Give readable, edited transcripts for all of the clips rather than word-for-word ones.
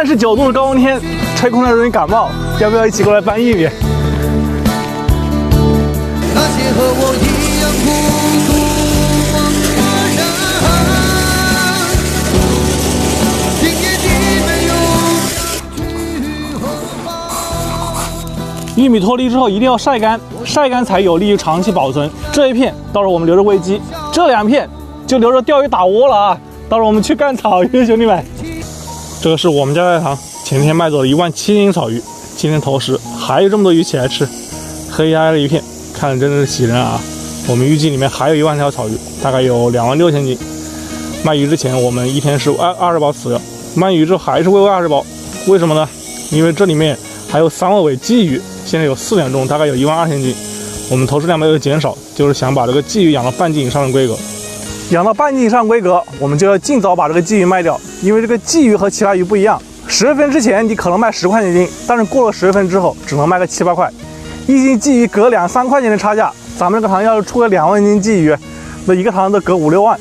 39度的高温天，吹空调容易感冒，要不要一起过来搬玉米？那些和我一样孤独梦的人，今夜你没有去何方？玉米脱粒之后一定要晒干，晒干才有利于长期保存。这一片到时候我们留着喂鸡，这2片就留着钓鱼打窝了啊！到时候我们去干草鱼，兄弟们。这个是我们家大堂前天卖走了17000斤草鱼，今天投食，还有这么多鱼起来吃，黑压压的一片，看着真的是喜人啊！我们预计里面还有1万条草鱼，大概有26000斤。卖鱼之前我们一天是20包饲料，卖鱼之后还是喂20包，为什么呢？因为这里面还有3尾尾鲫鱼，现在有4两重，大概有12000斤。我们投食量没有减少，就是想把这个鲫鱼养到半斤以上的规格。养到半斤以上规格，我们就要尽早把这个鲫鱼卖掉，因为这个鲫鱼和其他鱼不一样。10月份之前你可能卖10块钱一斤，但是过了10月份之后，只能卖个7、8块。一斤鲫鱼隔2、3块钱的差价，咱们这个塘要是出个2万斤鲫鱼，那一个塘都隔5、6万。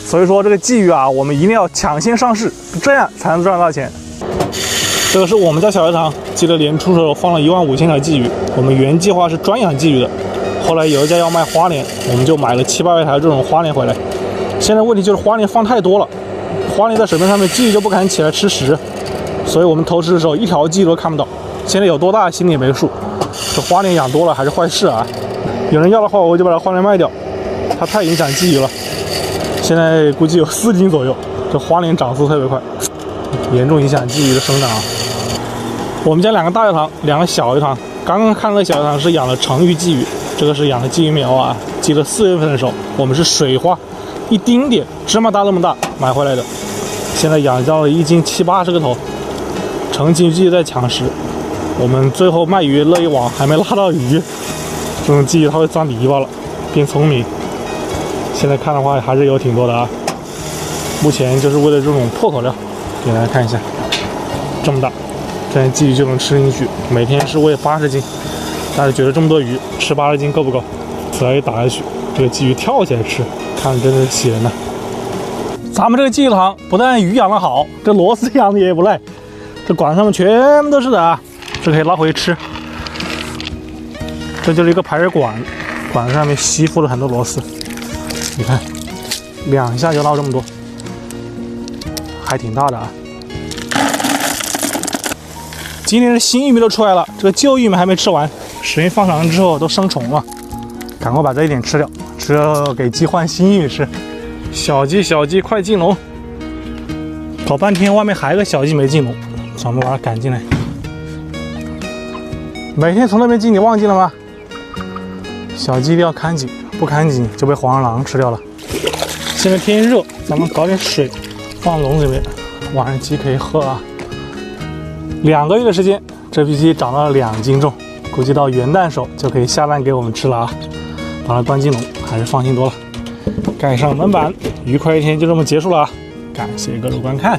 所以说这个鲫鱼啊，我们一定要抢先上市，这样才能赚到钱。这个是我们家小鱼塘，记得年初的时候放了15000条鲫鱼，我们原计划是专养鲫鱼的，后来有一家要卖花鲢，我们就买了7、8条这种花鲢回来。现在问题就是花鲢放太多了，花鲢在水面上面，鲫鱼就不敢起来吃食，所以我们投食的时候一条鲫鱼都看不到。现在有多大心里也没数，这花鲢养多了还是坏事啊！有人要的话，我就把这花鲢卖掉，它太影响鲫鱼了。现在估计有4斤左右，这花鲢长速特别快，严重影响鲫鱼的生长啊。我们家2个大鱼塘，2个小鱼塘。刚刚看那个小鱼塘是养了成鱼鲫鱼，这个是养的鲫鱼苗啊。记得4月份的时候，我们是水花一丁点芝麻大那么大买回来的，现在养到了1斤70、80个头，成群鲫鱼在抢食。我们最后卖鱼勒一网还没拉到鱼，这种鲫鱼它会钻篱笆了，变聪明。现在看的话还是有挺多的啊。目前就是为了这种破口料，给大家看一下，这么大，这样鲫鱼就能吃进去。每天是喂80斤，大家觉得这么多鱼吃80斤够不够？此来一打下去，这个鲫鱼跳起来吃，看着真的是喜人呐。咱们这个鲫鱼塘不但鱼养得好，这螺丝养的也不赖，这管上面全部都是的啊，这可以捞回去吃。这就是一个排水管，管子上面吸附了很多螺丝，你看2下就捞这么多，还挺大的啊。今天的新玉米都出来了，这个旧玉米还没吃完，时间放长之后都生虫了，赶快把这一点吃掉，吃了给鸡换新玉米吃。小鸡快进笼！搞半天外面还有个小鸡没进笼，咱们把它赶进来。每天从那边进，你忘记了吗？小鸡一定要看紧，不看紧就被黄鼠狼吃掉了。现在天热，咱们搞点水放笼子里面，晚上鸡可以喝啊。2个月的时间，这批鸡长到了2斤重，估计到元旦时候就可以下蛋给我们吃了啊！把它关进笼，还是放心多了。盖上门板，愉快一天就这么结束了啊！感谢各位观看。